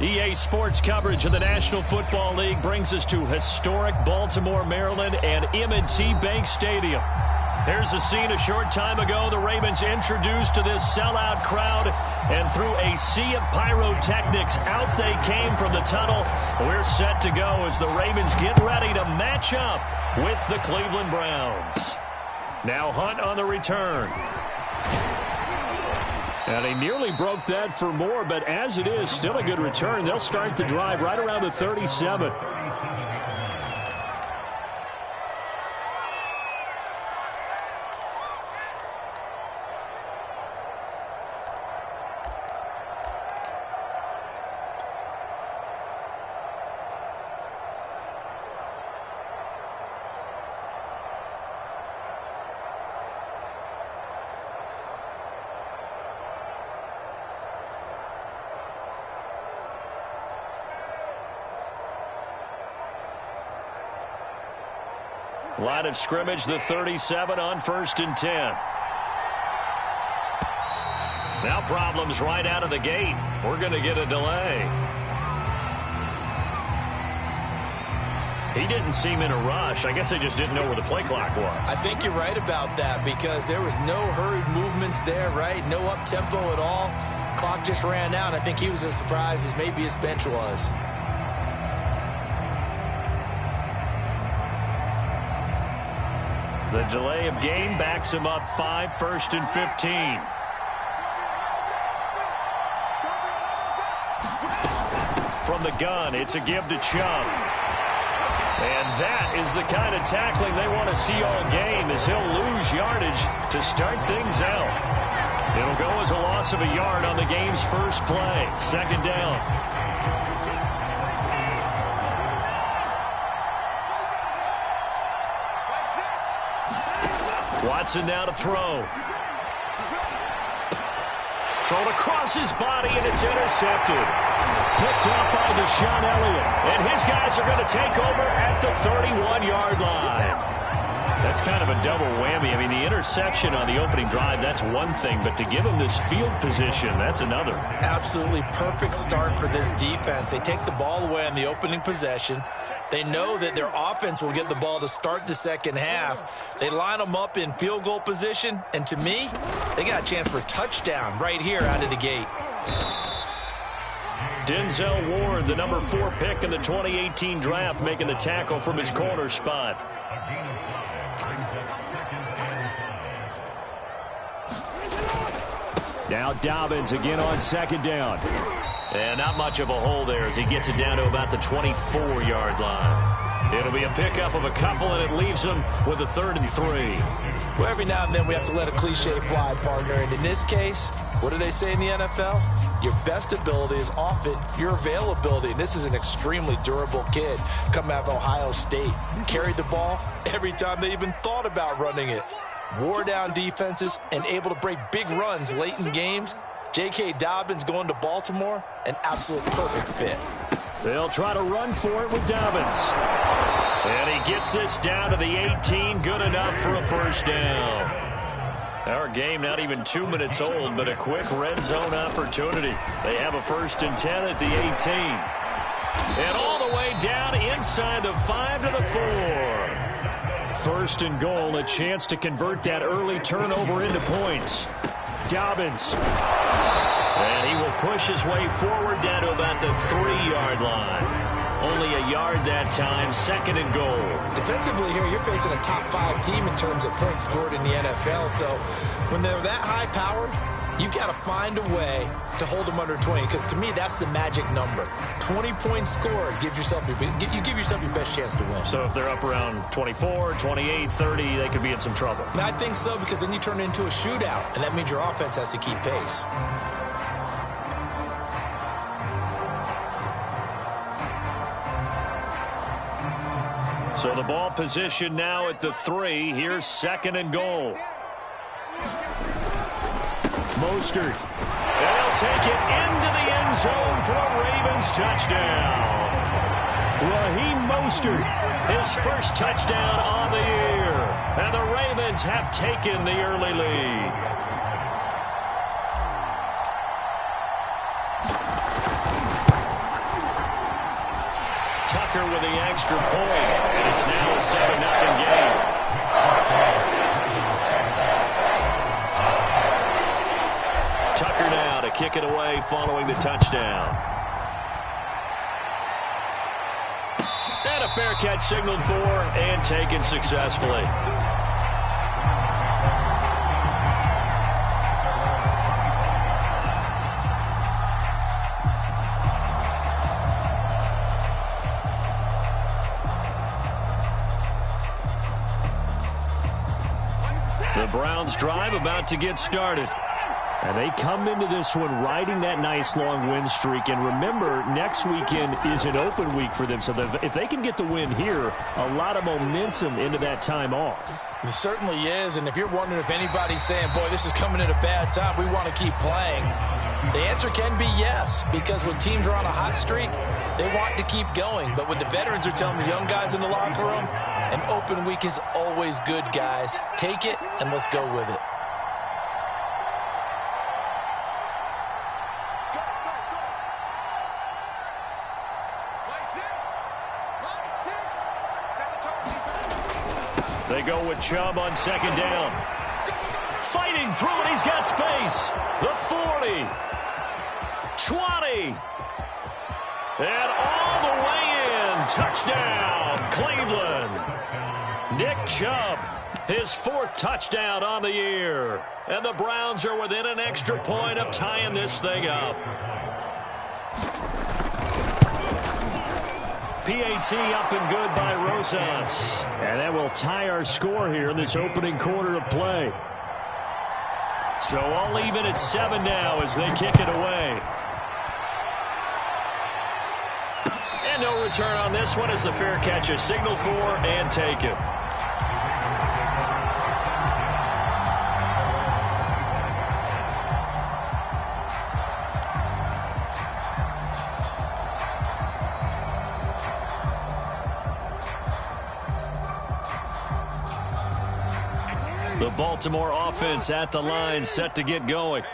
EA Sports coverage of the National Football League brings us to historic Baltimore, Maryland, and M&T Bank Stadium. Here's a scene a short time ago. The Ravens introduced to this sellout crowd, and through a sea of pyrotechnics, out they came from the tunnel. We're set to go as the Ravens get ready to match up with the Cleveland Browns. Now Hunt on the return. And he nearly broke that for more, but as it is, still a good return. They'll start the drive right around the 37. Line of scrimmage, the 37 on 1st and 10. Now problems right out of the gate. We're going to get a delay. He didn't seem in a rush. I guess they just didn't know where the play clock was. I think you're right about that because there was no hurried movements there, right? No up-tempo at all. Clock just ran out. I think he was as surprised as maybe his bench was. The delay of game backs him up 5, 1st and 15. From the gun, it's a give to Chubb. And that is the kind of tackling they want to see all game as he'll lose yardage to start things out. It'll go as a loss of a yard on the game's first play. 2nd down. Watson now to throw. Thrown across his body, and it's intercepted. Picked up by Deshaun Elliott. And his guys are going to take over at the 31-yard line. That's kind of a double whammy. I mean, the interception on the opening drive, that's one thing. But to give him this field position, that's another. Absolutely perfect start for this defense. They take the ball away on the opening possession. They know that their offense will get the ball to start the second half. They line them up in field goal position, and to me, they got a chance for a touchdown right here out of the gate. Denzel Ward, the number 4 pick in the 2018 draft, making the tackle from his corner spot. Now Dobbins again on 2nd down. And not much of a hole there as he gets it down to about the 24-yard line. It'll be a pickup of a couple, and it leaves him with a 3rd and 3. Well, every now and then we have to let a cliche fly, partner. And in this case, what do they say in the NFL? Your best ability is often your availability. And this is an extremely durable kid coming out of Ohio State. Carried the ball every time they even thought about running it. Wore down defenses and able to break big runs late in games. J.K. Dobbins going to Baltimore, an absolute perfect fit. They'll try to run for it with Dobbins. And he gets this down to the 18, good enough for a 1st down. Our game not even 2 minutes old, but a quick red zone opportunity. They have a 1st and 10 at the 18. And all the way down inside the 5 to the 4. 1st and goal, a chance to convert that early turnover into points. Dobbins. And he will push his way forward down to about the 3-yard line. Only a yard that time, 2nd and goal. Defensively here, you're facing a top 5 team in terms of points scored in the NFL. So when they're that high-powered, you've got to find a way to hold them under 20. Because to me, that's the magic number. 20 points scored gives yourself you give yourself your best chance to win. So if they're up around 24, 28, 30, they could be in some trouble. I think so, because then you turn it into a shootout, and that means your offense has to keep pace. So the ball position now at the 3. Here's 2nd and goal. Mostert. And he'll take it into the end zone for a Ravens touchdown. Raheem Mostert, his first touchdown on the year. And the Ravens have taken the early lead. Tucker with the extra point, and it's now a 7-0 game. Tucker now to kick it away following the touchdown. And a fair catch signaled for and taken successfully. The Browns drive about to get started. And they come into this one riding that nice long win streak. And remember, next weekend is an open week for them. So if they can get the win here, a lot of momentum into that time off. It certainly is. And if you're wondering if anybody's saying, boy, this is coming at a bad time, we want to keep playing, the answer can be yes. Because when teams are on a hot streak, they want to keep going. But what the veterans are telling the young guys in the locker room, an open week is always good, guys. Take it and let's go with it. They go with Chubb on second down. Fighting through it. He's got space. The 40. 20. And all the way in. Touchdown, Cleveland. Nick Chubb, his 4th touchdown on the year. And the Browns are within an extra point of tying this thing up. PAT up and good by Rosas. And that will tie our score here in this opening quarter of play. So all even at 7 now as they kick it away. And no return on this one as the fair catch is signaled for and taken. The Baltimore offense at the line set to get going.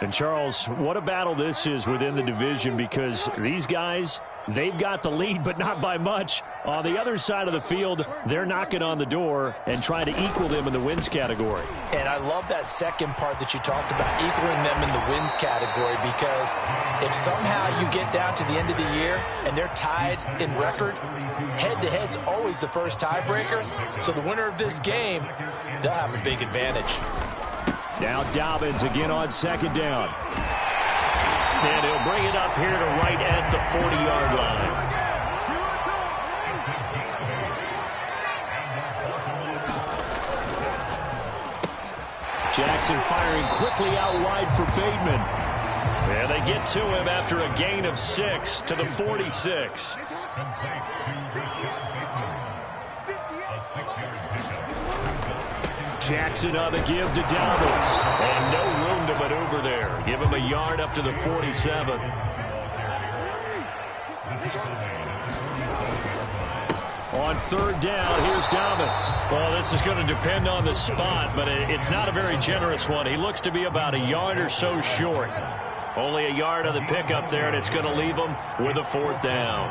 And Charles, what a battle this is within the division, because these guys, they've got the lead, but not by much. On the other side of the field, they're knocking on the door and trying to equal them in the wins category. And I love that second part that you talked about, equaling them in the wins category, because if somehow you get down to the end of the year and they're tied in record, head-to-head's always the first tiebreaker. So the winner of this game, they'll have a big advantage. Now Dobbins again on second down. And he'll bring it up here to right at the 40-yard line. Jackson firing quickly out wide for Bateman. And they get to him after a gain of 6 to the 46. Jackson on the give to Dobbins. And no room to maneuver there. Give him a yard up to the 47. On third down, here's Dobbins. Well, this is going to depend on the spot, but it's not a very generous one. He looks to be about a yard or so short. Only a yard on the pickup there, and it's going to leave him with a 4th down.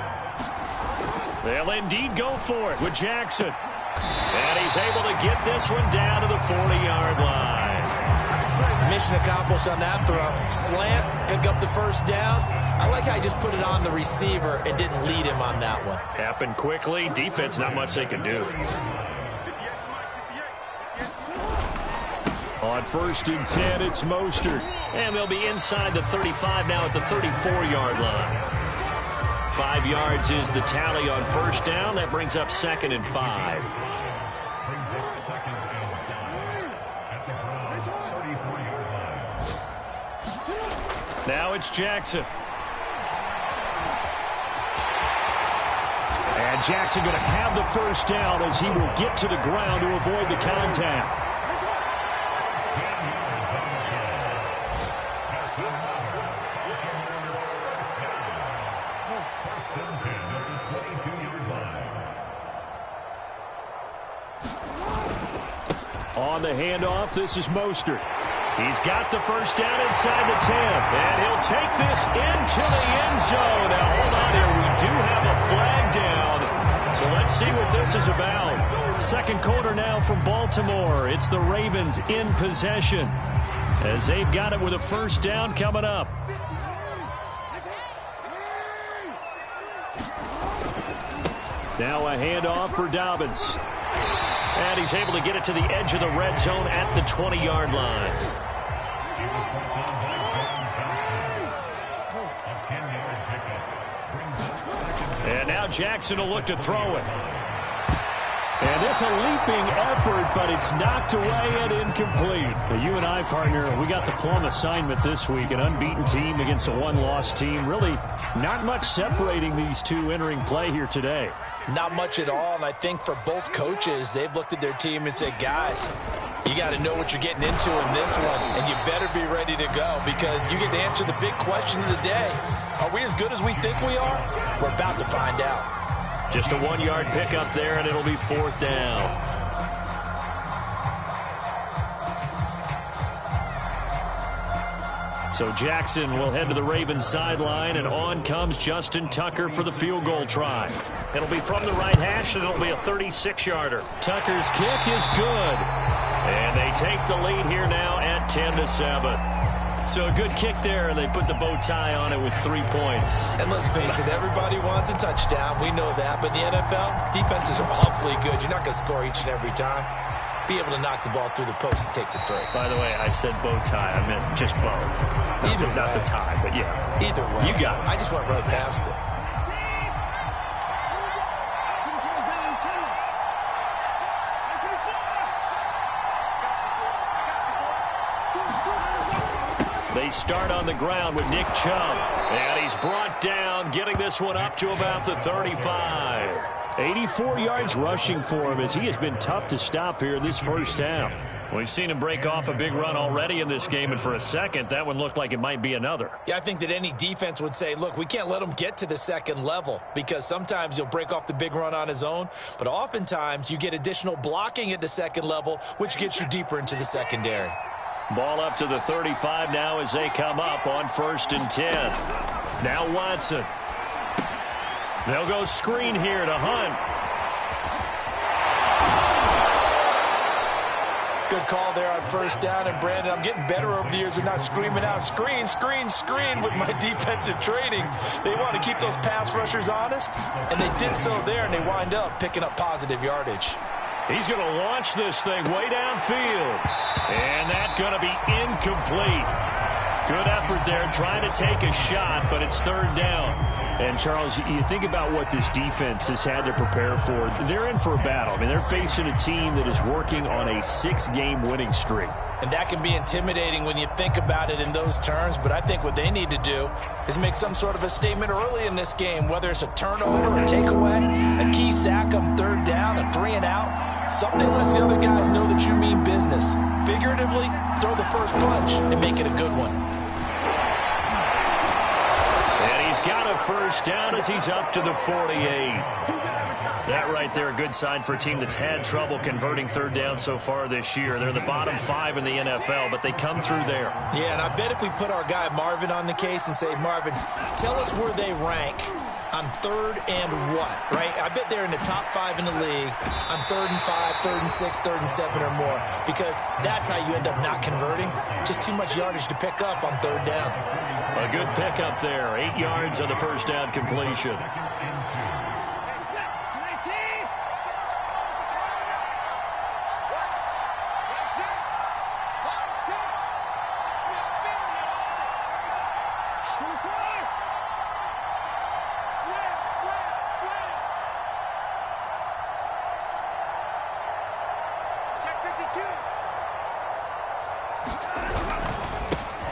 They'll indeed go for it with Jackson. And he's able to get this one down to the 40-yard line. Mission accomplished on that throw. Slant, pick up the first down. I like how he just put it on the receiver and didn't lead him on that one. Happened quickly. Defense, not much they can do. On 1st and 10, it's Mostert. And they'll be inside the 35 now at the 34-yard line. 5 yards is the tally on first down. That brings up 2nd and 5. Now it's Jackson. And Jackson going to have the first down as he will get to the ground to avoid the contact. On the handoff, this is Mostert. He's got the first down inside the 10, and he'll take this into the end zone. Now, hold on here. We do have a flag down, so let's see what this is about. Second quarter now from Baltimore. It's the Ravens in possession as they've got it with a first down coming up. Now a handoff for Dobbins. And he's able to get it to the edge of the red zone at the 20-yard line. And now Jackson will look to throw it. And this a leaping effort, but it's knocked away and incomplete. The you and I, partner, we got the plum assignment this week. An unbeaten team against a one-loss team. Really not much separating these two entering play here today. Not much at all, and I think for both coaches, they've looked at their team and said, guys, you got to know what you're getting into in this one, and you better be ready to go because you get to answer the big question of the day. Are we as good as we think we are? We're about to find out. Just a 1-yard pickup there, and it'll be fourth down. So Jackson will head to the Ravens sideline, and on comes Justin Tucker for the field goal try. It'll be from the right hash, and it'll be a 36-yarder. Tucker's kick is good. And they take the lead here now at 10-7. So a good kick there, and they put the bow tie on it with 3 points. And let's face it, everybody wants a touchdown. We know that. But in the NFL, defenses are awfully good. You're not going to score each and every time. Be able to knock the ball through the post and take the throw. By the way, I said bow tie. I meant just bow. Not the tie, but yeah. Either way. You got it. I just went right past it. They start on the ground with Nick Chubb. And he's brought down, getting this one up to about the 35. 84 yards rushing for him as he has been tough to stop here in this first half. We've seen him break off a big run already in this game, and for a second, that one looked like it might be another. Yeah, I think that any defense would say, look, we can't let him get to the second level because sometimes he'll break off the big run on his own, but oftentimes you get additional blocking at the second level, which gets you deeper into the secondary. Ball up to the 35 now as they come up on 1st and 10. Now Watson. They'll go screen here to Hunt. Good call there on first down. And, Brandon, I'm getting better over the years of not screaming out, screen, screen, screen with my defensive training. They want to keep those pass rushers honest, and they did so there, and they wind up picking up positive yardage. He's going to launch this thing way downfield. And that's going to be incomplete. Good effort there, trying to take a shot, but it's third down. And, Charles, you think about what this defense has had to prepare for. They're in for a battle. I mean, they're facing a team that is working on a 6-game winning streak. And that can be intimidating when you think about it in those terms, but I think what they need to do is make some sort of a statement early in this game, whether it's a turnover, a takeaway, a key sack on third down, a 3-and-out, something that lets the other guys know that you mean business. Figuratively, throw the first punch and make it a good one. And he's got a first down as he's up to the 48. That right there, a good sign for a team that's had trouble converting third down so far this year. They're the bottom 5 in the NFL, but they come through there. Yeah, and I bet if we put our guy Marvin on the case and say, Marvin, tell us where they rank on third and what, right? I bet they're in the top 5 in the league on 3rd and 5, 3rd and 6, 3rd and 7 or more, because that's how you end up not converting. Just too much yardage to pick up on third down. A good pickup there, 8 yards on the first down completion.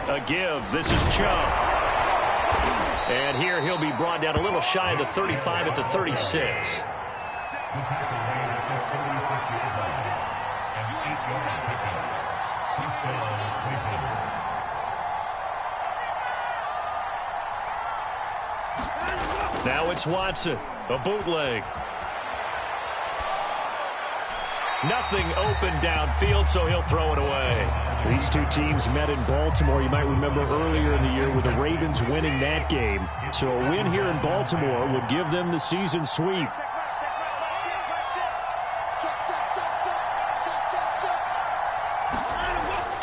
A give. This is Chubb. And here he'll be brought down a little shy of the 35 at the 36. Now it's Watson. A bootleg. Nothing open downfield, so he'll throw it away. These two teams met in Baltimore. You might remember earlier in the year with the Ravens winning that game. So a win here in Baltimore would give them the season sweep.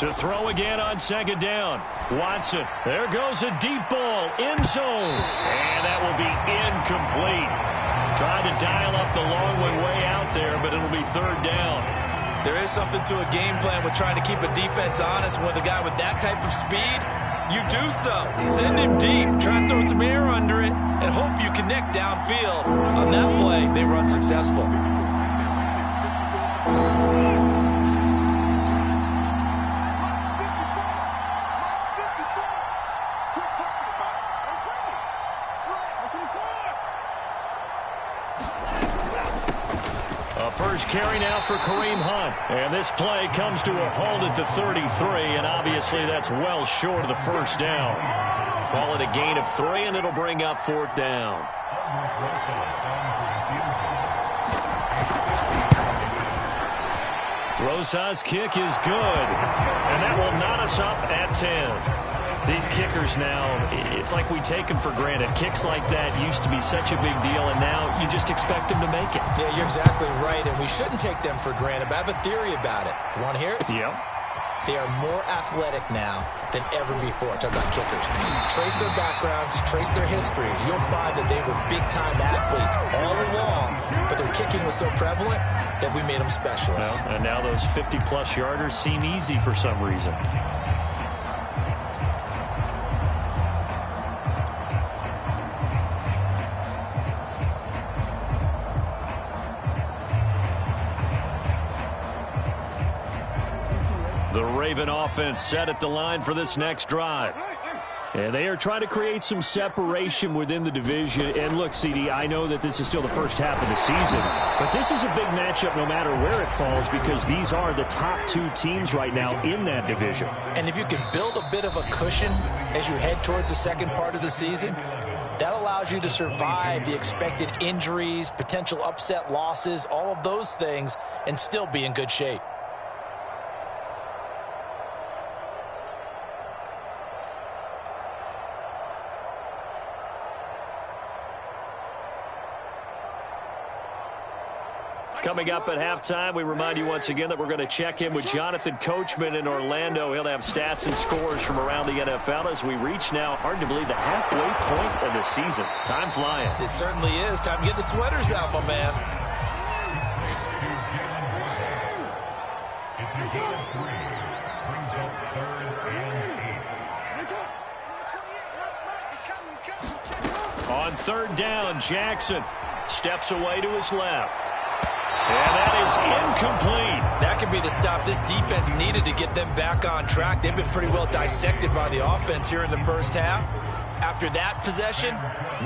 To throw again on second down. Watson. There goes a deep ball. End zone. And that will be incomplete. Trying to dial up the long one way out there, but it'll be third down. There is something to a game plan with trying to keep a defense honest. With a guy with that type of speed, you do so. Send him deep. Try and throw some air under it and hope you connect downfield. On that play, they were unsuccessful. First carry now for Kareem Hunt. And this play comes to a halt at the 33, and obviously that's well short of the first down. Call it a gain of 3, and it'll bring up fourth down. Rosas' kick is good, and that will knot us up at 10. These kickers now, it's like we take them for granted. Kicks like that used to be such a big deal, and now you just expect them to make it. Yeah, you're exactly right, and we shouldn't take them for granted, but I have a theory about it. You want to hear it? Yep. They are more athletic now than ever before. Talk about kickers. Trace their backgrounds, trace their histories. You'll find that they were big-time athletes all along, but their kicking was so prevalent that we made them specialists. Well, and now those 50-plus yarders seem easy for some reason. The Raven offense set at the line for this next drive. And they are trying to create some separation within the division. And look, CD, I know that this is still the first half of the season, but this is a big matchup no matter where it falls because these are the top two teams right now in that division. And if you can build a bit of a cushion as you head towards the second part of the season, that allows you to survive the expected injuries, potential upset losses, all of those things, and still be in good shape. Coming up at halftime, we remind you once again that we're going to check in with Jonathan Coachman in Orlando. He'll have stats and scores from around the NFL as we reach now, hard to believe, the halfway point of the season. Time flying. It certainly is. Time to get the sweaters out, my man. On third down, Jackson steps away to his left. And that is incomplete. That could be the stop this defense needed to get them back on track. They've been pretty well dissected by the offense here in the first half. After that possession,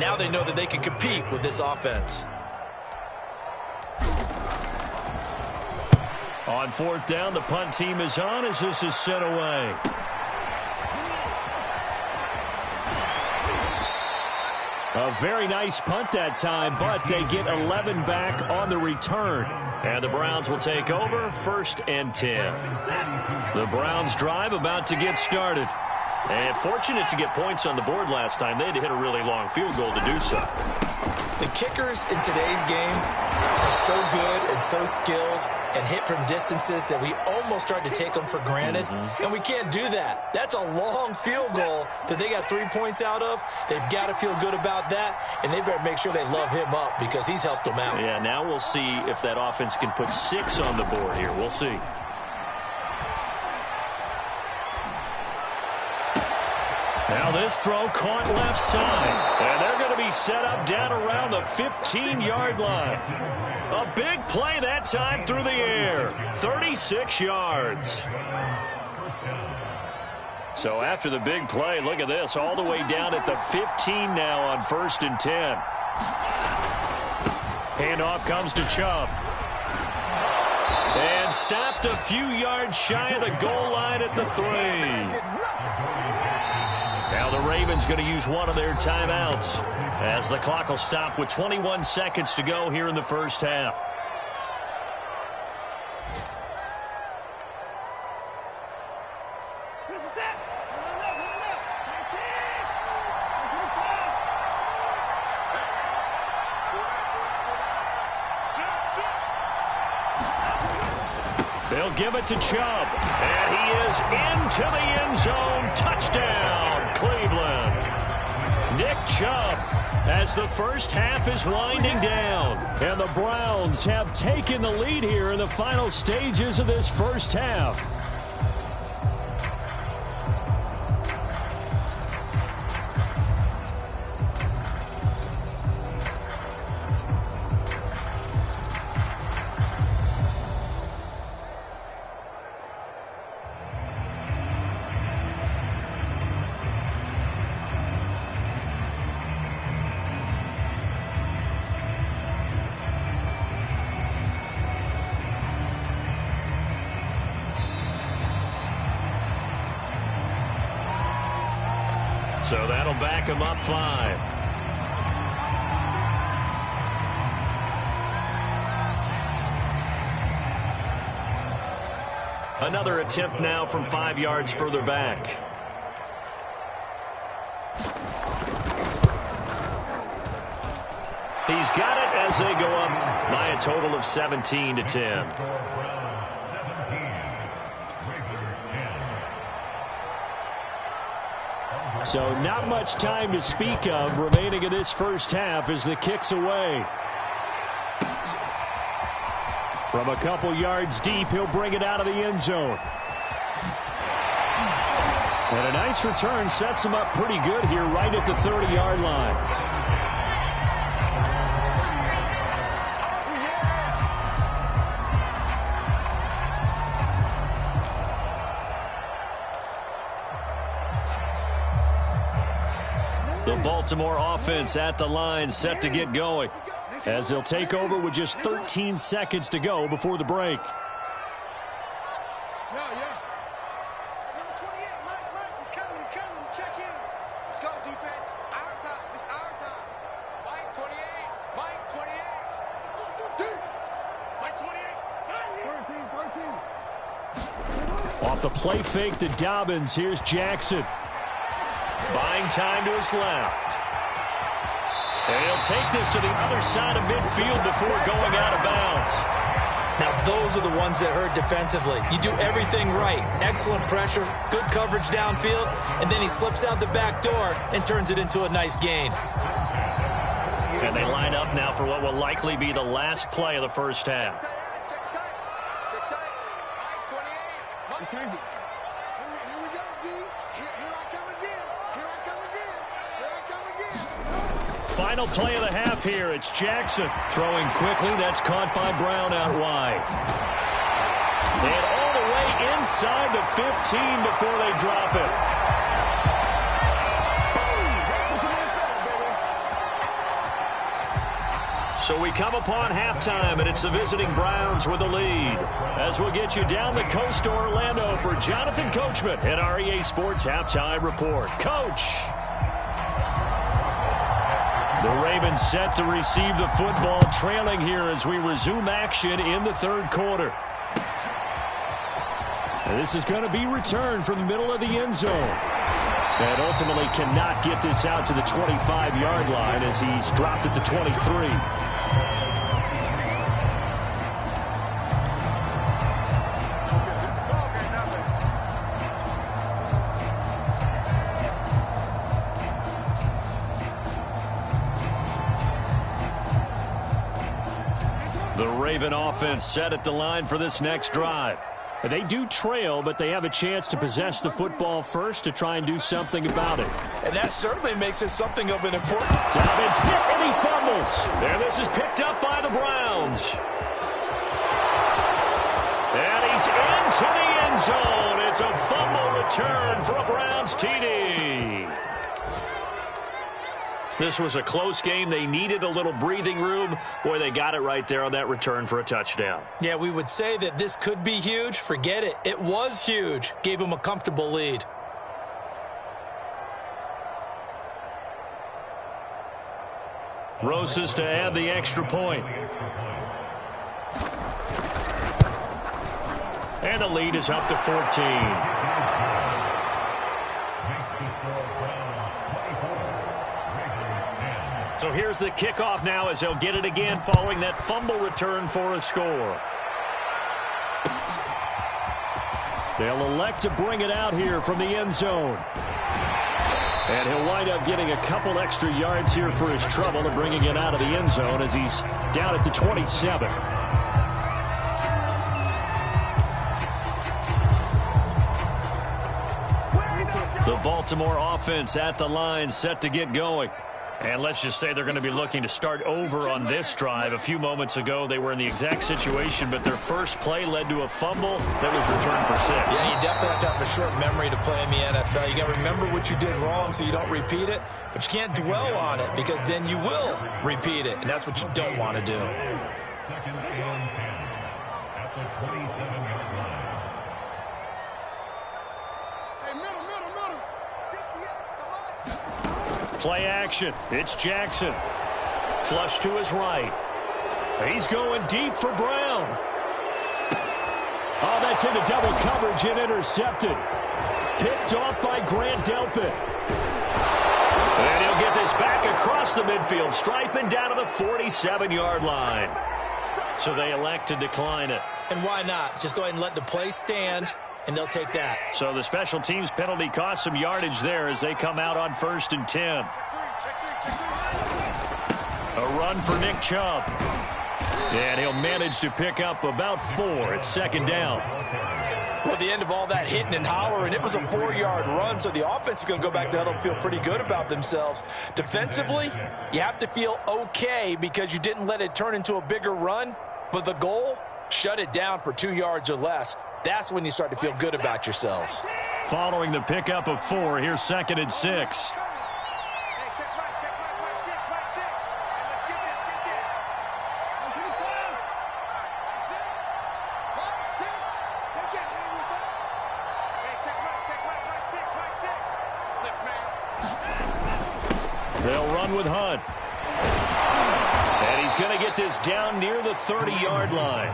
now they know that they can compete with this offense. On fourth down, the punt team is on as this is sent away. A very nice punt that time, but they get 11 back on the return. And the Browns will take over, 1st and 10. The Browns drive about to get started. And fortunate to get points on the board last time. They had to hit a really long field goal to do so. The kickers in today's game are so good and so skilled and hit from distances that we almost start to take them for granted. And we can't do that. That's a long field goal that they got 3 points out of. They've got to feel good about that, and they better make sure they love him up because he's helped them out. Yeah, now we'll see if that offense can put 6 on the board here. We'll see. Now this throw caught left side. And they're going to be set up down around the 15-yard line. A big play that time through the air. 36 yards. So after the big play, look at this. All the way down at the 15 now on 1st and 10. Handoff comes to Chubb. And stopped a few yards shy of the goal line at the 3. Now the Ravens going to use one of their timeouts as the clock will stop with 21 seconds to go here in the first half. They'll give it to Chubb, and he is into the end zone. Touchdown, Cleveland. Nick Chubb, as the first half is winding down, and the Browns have taken the lead here in the final stages of this first half. So that'll back him up 5. Another attempt now from 5 yards further back. He's got it as they go up by a total of 17-10. So not much time to speak of remaining in this first half as the kick's away. From a couple yards deep, he'll bring it out of the end zone. And a nice return sets him up pretty good here right at the 30-yard line. The Baltimore offense at the line, set to get going, as they'll take over with just 13 seconds to go before the break. Number 28, Mike, he's coming. Check in. Let's go, defense. Our time. It's our time. Mike 28. Mike 28. 13. Off the play fake to Dobbins, here's Jackson. buying time to his left. And he'll take this to the other side of midfield before going out of bounds. Now, those are the ones that hurt defensively. You do everything right. Excellent pressure, good coverage downfield, and then he slips out the back door and turns it into a nice gain. And they line up now for what will likely be the last play of the first half. Final play of the half here. It's Jackson throwing quickly. That's caught by Brown out wide. And all the way inside the 15 before they drop it. So we come upon halftime, and it's the visiting Browns with the lead. As we'll get you down the coast to Orlando for Jonathan Coachman at our EA Sports Halftime Report. Coach! The Ravens set to receive the football, trailing here as we resume action in the third quarter. And this is going to be returned from the middle of the end zone. And ultimately cannot get this out to the 25-yard line as he's dropped at the 23. The Raven offense set at the line for this next drive. They do trail, but they have a chance to possess the football first to try and do something about it. And that certainly makes it something of an important... Dobbins hit and he fumbles. There, this is picked up by the Browns. And he's into the end zone. It's a fumble return for a Browns TD. This was a close game. They needed a little breathing room. Boy, they got it right there on that return for a touchdown. Yeah, we would say that this could be huge. Forget it. It was huge. Gave him a comfortable lead. Rosas to add the extra point. And the lead is up to 14. So here's the kickoff now as he'll get it again following that fumble return for a score. They'll elect to bring it out here from the end zone. And he'll wind up getting a couple extra yards here for his trouble of bringing it out of the end zone as he's down at the 27. The Baltimore offense at the line set to get going. And let's just say they're going to be looking to start over on this drive. A few moments ago, they were in the exact situation, but their first play led to a fumble that was returned for 6. Yeah, you definitely have to have a short memory to play in the NFL. You got to remember what you did wrong so you don't repeat it, but you can't dwell on it because then you will repeat it, and that's what you don't want to do. Second and 10 at the 27-yard line. Hey, middle. Play action. It's Jackson. Flush to his right. He's going deep for Brown. Oh, that's into double coverage and intercepted. Picked off by Grant Delpit. And he'll get this back across the midfield stripe and down to the 47-yard line. So they elect to decline it. And why not? Just go ahead and let the play stand, and they'll take that. So the special teams penalty cost some yardage there as they come out on 1st and 10. A run for Nick Chubb. And he'll manage to pick up about 4. It's 2nd down. Well, at the end of all that hitting and hollering, it was a 4-yard run, so the offense is going to go back to huddle and feel pretty good about themselves. Defensively, you have to feel okay because you didn't let it turn into a bigger run, but the goal, shut it down for 2 yards or less. That's when you start to feel good about yourselves. Following the pickup of 4, here's 2nd and 6. They'll run with Hunt. And he's going to get this down near the 30-yard line.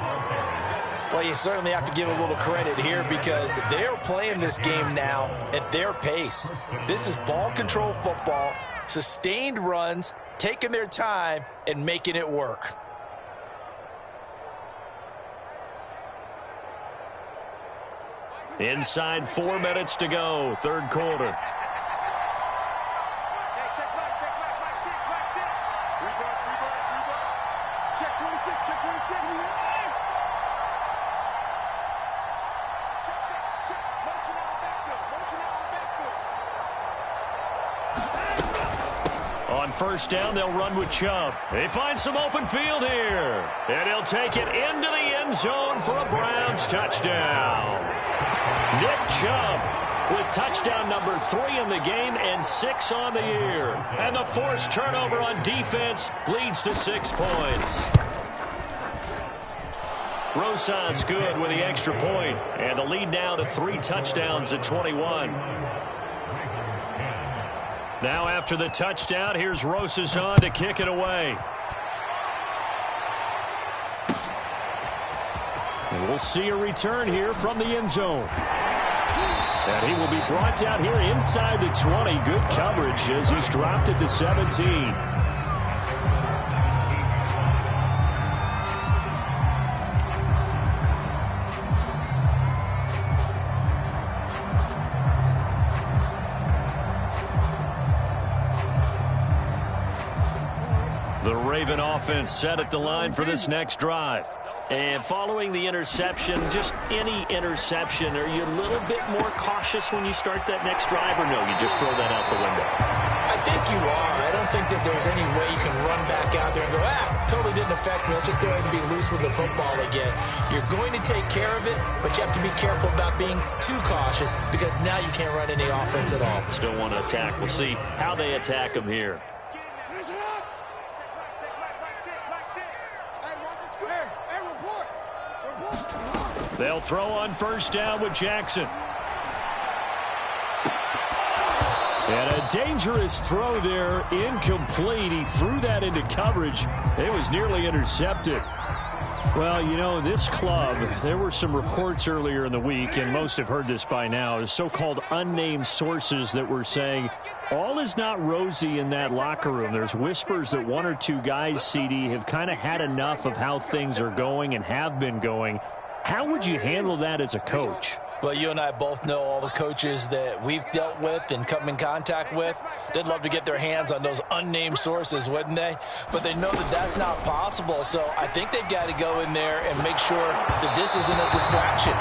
Well, you certainly have to give a little credit here because they're playing this game now at their pace. This is ball control football, sustained runs, taking their time, and making it work. Inside 4 minutes to go, 3rd quarter. On 1st down, they'll run with Chubb. They find some open field here. And he'll take it into the end zone for a Browns touchdown. Nick Chubb with touchdown number 3 in the game and 6 on the year. And the forced turnover on defense leads to 6 points. Rosas good with the extra point. And the lead now to 3 touchdowns at 21. Now after the touchdown, here's Rosas on to kick it away. And we'll see a return here from the end zone. And he will be brought down here inside the 20. Good coverage as he's dropped at the 17. The Raven offense set at the line for this next drive. And following the interception, just any interception, are you a little bit more cautious when you start that next drive, or no, you just throw that out the window? I think you are. I don't think that there's any way you can run back out there and go, totally didn't affect me. Let's just go ahead and be loose with the football again. You're going to take care of it, but you have to be careful about being too cautious because now you can't run any offense at all. Still want to attack. We'll see how they attack him here. They'll throw on 1st down with Jackson. And a dangerous throw there, incomplete. He threw that into coverage. It was nearly intercepted. Well, you know, this club, there were some reports earlier in the week, and most have heard this by now, so-called unnamed sources that were saying all is not rosy in that locker room. There's whispers that one or two guys, CD, have kind of had enough of how things are going and have been going. How would you handle that as a coach? Well, you and I both know all the coaches that we've dealt with and come in contact with. They'd love to get their hands on those unnamed sources, wouldn't they? But they know that that's not possible. So I think they've got to go in there and make sure that this isn't a distraction.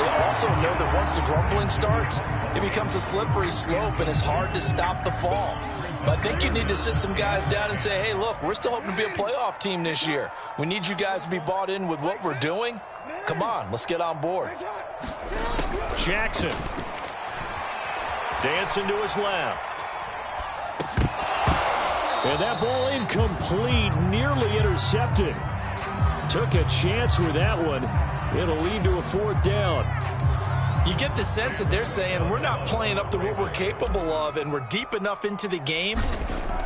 They also know that once the grumbling starts, it becomes a slippery slope and it's hard to stop the fall. But I think you need to sit some guys down and say, hey, look, we're still hoping to be a playoff team this year. We need you guys to be bought in with what we're doing. Come on, let's get on board. Jackson. Dancing to his left. And that ball incomplete, nearly intercepted. Took a chance with that one. It'll lead to a 4th down. You get the sense that they're saying we're not playing up to what we're capable of, and we're deep enough into the game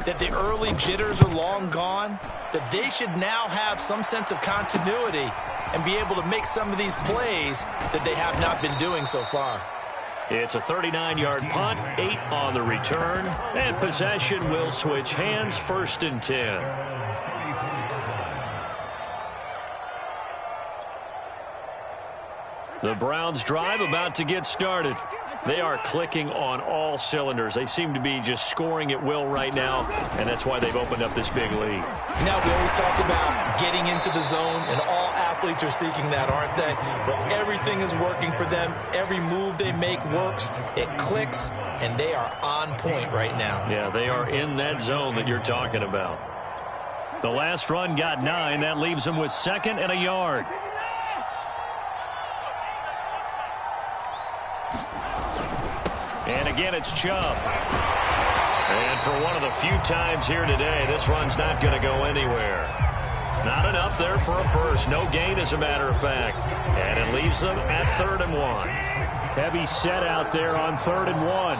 that the early jitters are long gone, that they should now have some sense of continuity and be able to make some of these plays that they have not been doing so far. It's a 39-yard punt, 8 on the return, and possession will switch hands, 1st and 10. The Browns drive about to get started. They are clicking on all cylinders. They seem to be just scoring at will right now, and that's why they've opened up this big lead. Now, we always talk about getting into the zone, and all athletes are seeking that, aren't they? But everything is working for them. Every move they make works. It clicks, and they are on point right now. Yeah, they are in that zone that you're talking about. The last run got 9. That leaves them with 2nd and a yard. And again, it's Chubb. And for one of the few times here today, this run's not going to go anywhere. Not enough there for a first. No gain, as a matter of fact. And it leaves them at 3rd and 1. Heavy set out there on 3rd and 1.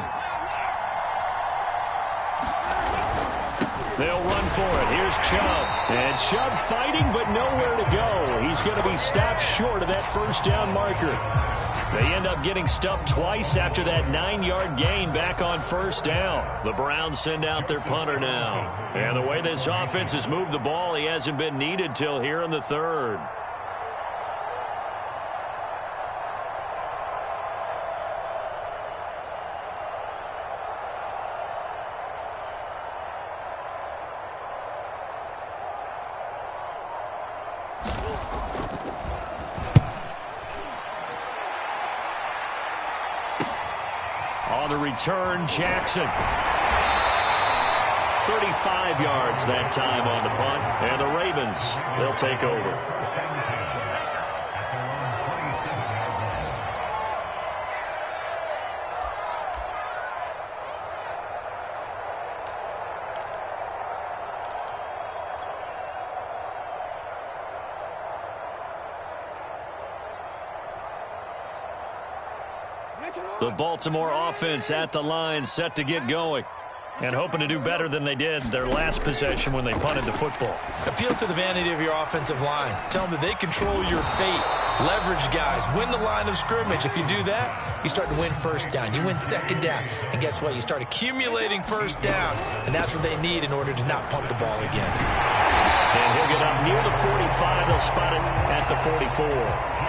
They'll run for it. Here's Chubb. And Chubb fighting, but nowhere to go. He's going to be stopped short of that 1st down marker. They end up getting stuffed twice after that 9-yard gain back on 1st down. The Browns send out their punter now. And the way this offense has moved the ball, he hasn't been needed till here in the 3rd. On the return, Jackson. 35 yards that time on the punt. And the Ravens, they'll take over. The Baltimore offense at the line, set to get going. And hoping to do better than they did their last possession when they punted the football. Appeal to the vanity of your offensive line. Tell them that they control your fate. Leverage guys. Win the line of scrimmage. If you do that, you start to win 1st down. You win 2nd down. And guess what? You start accumulating 1st downs. And that's what they need in order to not punt the ball again. And he'll get up near the 45. They'll spot it at the 44.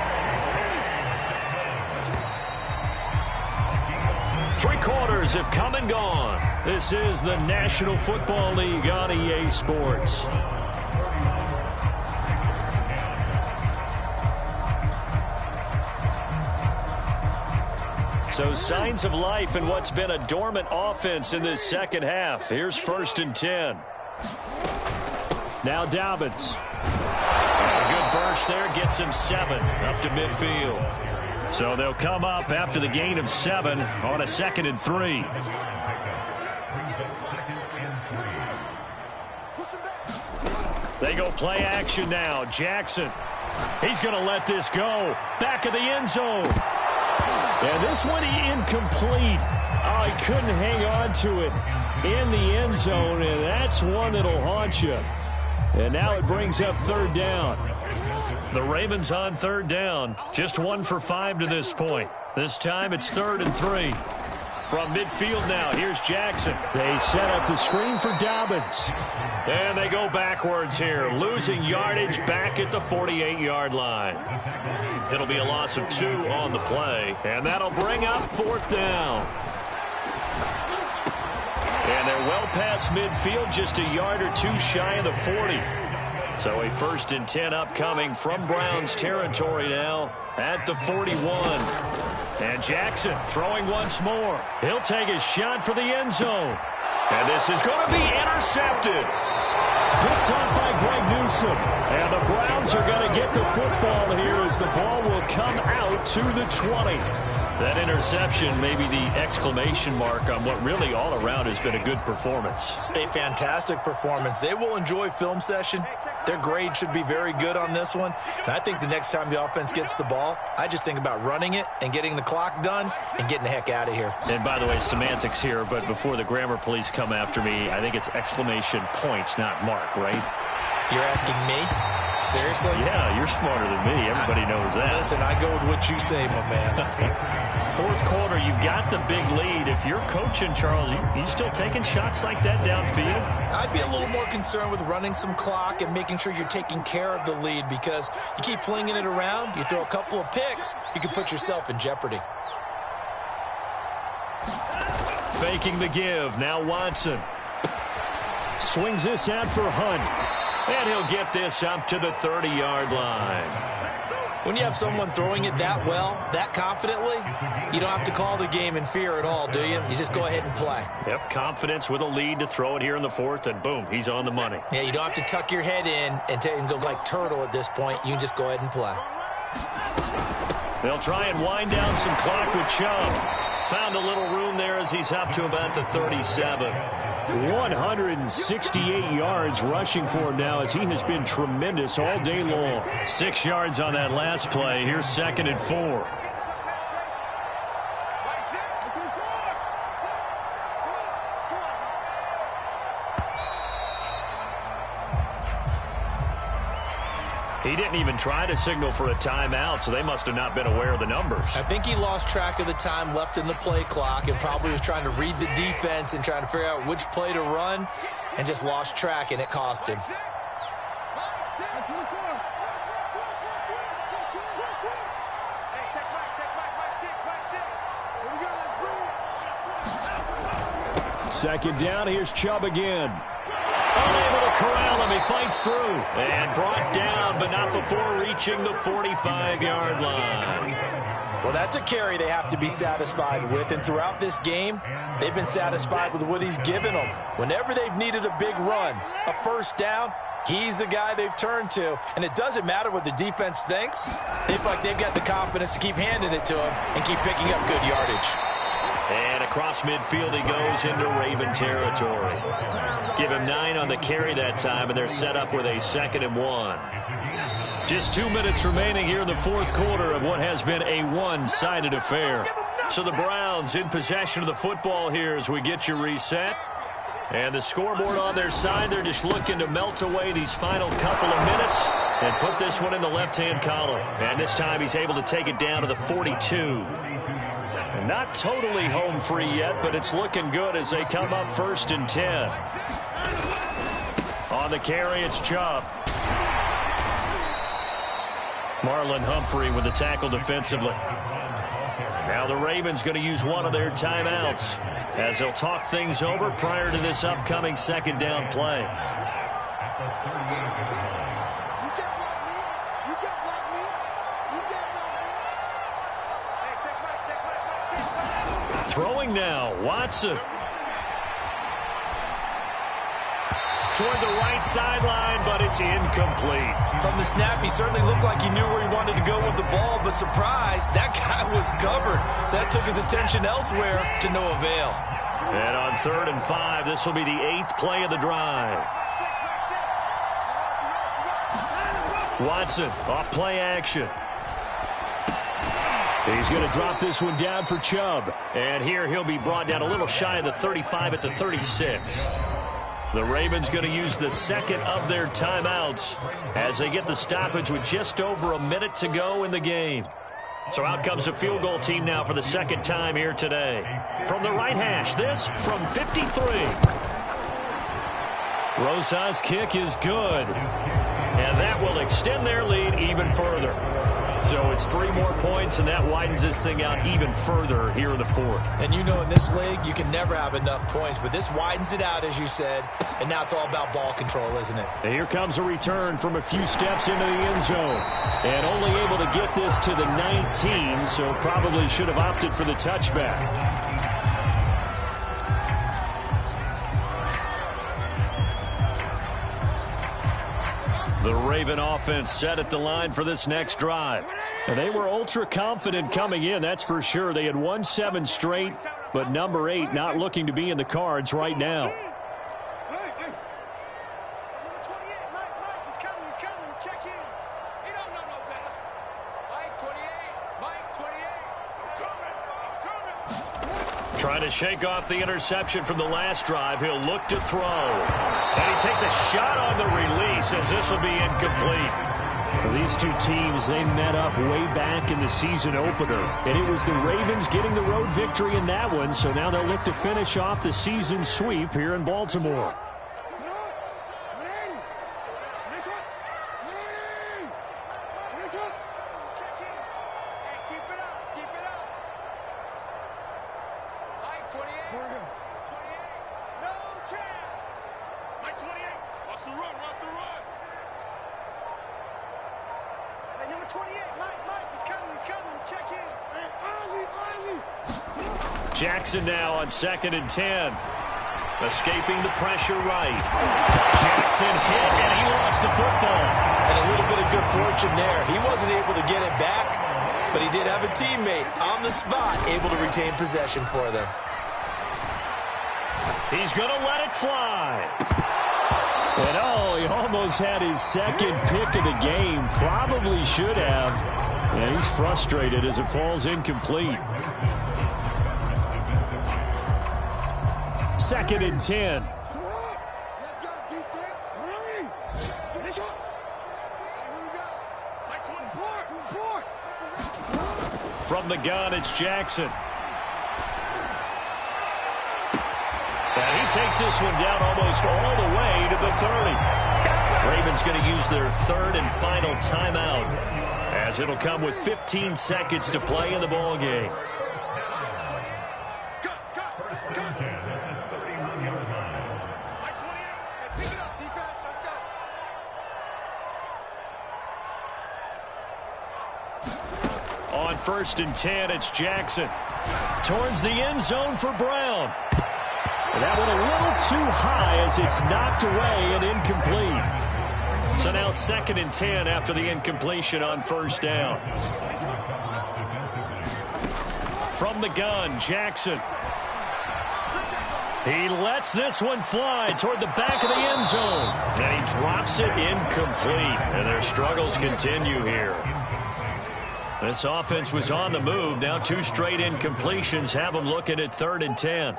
3 quarters have come and gone. This is the National Football League on EA Sports. So signs of life in what's been a dormant offense in this 2nd half. Here's 1st and 10. Now Dobbins. A good burst there gets him 7 up to midfield. So they'll come up after the gain of 7 on a 2nd and 3. They go play action now. Jackson. He's going to let this go. Back of the end zone. And this one incomplete. Oh, he couldn't hang on to it in the end zone, and that's one that'll haunt you. And now it brings up 3rd down. The Ravens on third down. Just 1 for 5 to this point. This time it's 3rd and 3. From midfield now, here's Jackson. They set up the screen for Dobbins. And they go backwards here, losing yardage back at the 48-yard line. It'll be a loss of 2 on the play, and that'll bring up 4th down. And they're well past midfield, just a yard or 2 shy of the 40. So a 1st and 10 upcoming from Browns territory now at the 41. And Jackson throwing once more. He'll take his shot for the end zone. And this is going to be intercepted. Picked off by Greg Newsome. And the Browns are going to get the football here as the ball will come out to the 20. That interception may be the exclamation mark on what really all around has been a good performance. A fantastic performance. They will enjoy film session. Their grade should be very good on this one. And I think the next time the offense gets the ball, I just think about running it and getting the clock done and getting the heck out of here. And by the way, semantics here, but before the grammar police come after me, I think it's exclamation points, not mark, right? You're asking me? Seriously? Yeah, you're smarter than me. Everybody knows that. Listen, I go with what you say, my man. 4th quarter, you've got the big lead. If you're coaching, Charles, you still taking shots like that downfield? I'd be a little more concerned with running some clock and making sure you're taking care of the lead, because you keep flinging it around, you throw a couple of picks, you can put yourself in jeopardy. Faking the give. Now Watson. Swings this out for Hunt. And he'll get this up to the 30-yard line. When you have someone throwing it that well, that confidently, you don't have to call the game in fear at all, do you? You just go ahead and play. Yep, confidence with a lead to throw it here in the 4th, and boom, he's on the money. Yeah, you don't have to tuck your head in and go like turtle at this point. You can just go ahead and play. They'll try and wind down some clock with Chubb. Found a little room there as he's up to about the 37. 168 yards rushing for him now as he has been tremendous all day long. 6 yards on that last play. Here's 2nd and 4. He didn't even try to signal for a timeout, so they must have not been aware of the numbers. I think he lost track of the time left in the play clock and probably was trying to read the defense and trying to figure out which play to run and just lost track, and it cost him. Second down, here's Chubb again. Unable to corral him, he fights through. And brought down, but not before reaching the 45-yard line. Well, that's a carry they have to be satisfied with, and throughout this game, they've been satisfied with what he's given them. Whenever they've needed a big run, a 1st down, he's the guy they've turned to. And it doesn't matter what the defense thinks. They feel like they've got the confidence to keep handing it to him and keep picking up good yardage. And across midfield he goes into Raven territory. Give him 9 on the carry that time, and they're set up with a 2nd and 1. Just 2 minutes remaining here in the 4th quarter of what has been a one-sided affair. So the Browns in possession of the football here as we get you reset. And the scoreboard on their side, they're just looking to melt away these final couple of minutes and put this one in the left-hand column. And this time he's able to take it down to the 42. Not totally home free yet, but it's looking good as they come up 1st and 10. On the carry, it's Chubb. Marlon Humphrey with the tackle defensively. Now the Ravens going to use one of their timeouts as they'll talk things over prior to this upcoming 2nd down play. Throwing now, Watson. Toward the right sideline, but it's incomplete. From the snap, he certainly looked like he knew where he wanted to go with the ball, but surprise, that guy was covered. So that took his attention elsewhere to no avail. And on 3rd and 5, this will be the 8th play of the drive. Watson off play action. He's going to drop this one down for Chubb. And here he'll be brought down a little shy of the 35 at the 36. The Ravens going to use the second of their timeouts as they get the stoppage with just over a minute to go in the game. So out comes a field goal team now for the second time here today. From the right hash, this from 53. Rosas' kick is good. And that will extend their lead even further. So it's 3 more points, and that widens this thing out even further here in the fourth. And you know in this league, you can never have enough points, but this widens it out, as you said, and now it's all about ball control, isn't it? And here comes a return from a few steps into the end zone. And only able to get this to the 19, so probably should have opted for the touchback. The Raven offense set at the line for this next drive. And they were ultra confident coming in, that's for sure. They had won 7 straight, but number 8 not looking to be in the cards right now. Trying to shake off the interception from the last drive. He'll look to throw. And he takes a shot on the release as this will be incomplete. Well, these two teams, they met up way back in the season opener. And it was the Ravens getting the road victory in that one. So now they'll look to finish off the season sweep here in Baltimore. Jackson now on 2nd and 10. Escaping the pressure right. Jackson hit, and he lost the football. And a little bit of good fortune there. He wasn't able to get it back, but he did have a teammate on the spot able to retain possession for them. He's going to let it fly. And oh, he almost had his second pick of the game. Probably should have. And he's frustrated as it falls incomplete. 2nd and 10. From the gun, it's Jackson. And he takes this one down almost all the way to the 30. Ravens going to use their 3rd and final timeout, as it'll come with 15 seconds to play in the ball game. On 1st and 10, it's Jackson. Towards the end zone for Brown. And that one a little too high as it's knocked away and incomplete. So now 2nd and 10 after the incompletion on 1st down. From the gun, Jackson. He lets this one fly toward the back of the end zone. And he drops it incomplete. And their struggles continue here. This offense was on the move. Now 2 straight incompletions have them looking at 3rd and 10.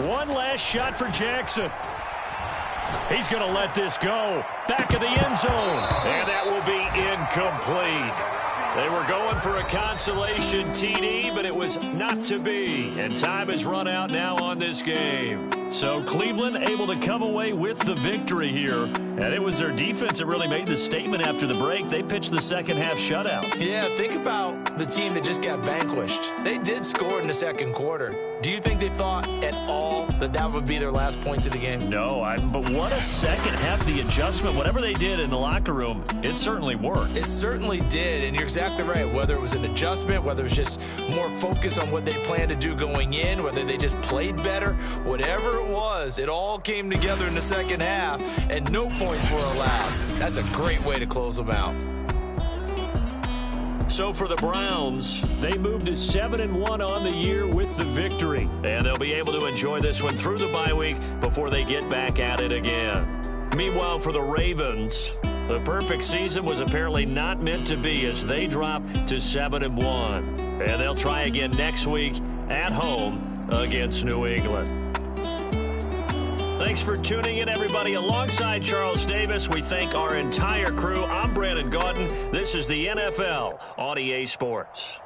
One last shot for Jackson. He's going to let this go. Back of the end zone. And that will be incomplete. They were going for a consolation TD, but it was not to be. And time has run out now on this game. So Cleveland able to come away with the victory here. And it was their defense that really made the statement after the break. They pitched the second half shutout. Yeah, think about the team that just got vanquished. They did score in the second quarter. Do you think they thought at all that that would be their last points of the game? No, but what a second half. The adjustment, whatever they did in the locker room, it certainly worked. It certainly did, and you're exactly right. Whether it was an adjustment, whether it was just more focus on what they planned to do going in, whether they just played better, whatever it was, it all came together in the second half, and no points were allowed. That's a great way to close them out. So for the Browns, they moved to 7-1 on the year with the victory. And they'll be able to enjoy this one through the bye week before they get back at it again. Meanwhile, for the Ravens, the perfect season was apparently not meant to be as they drop to 7-1. And they'll try again next week at home against New England. Thanks for tuning in, everybody. Alongside Charles Davis, we thank our entire crew. I'm Brandon Gaudin. This is the NFL on EA Sports.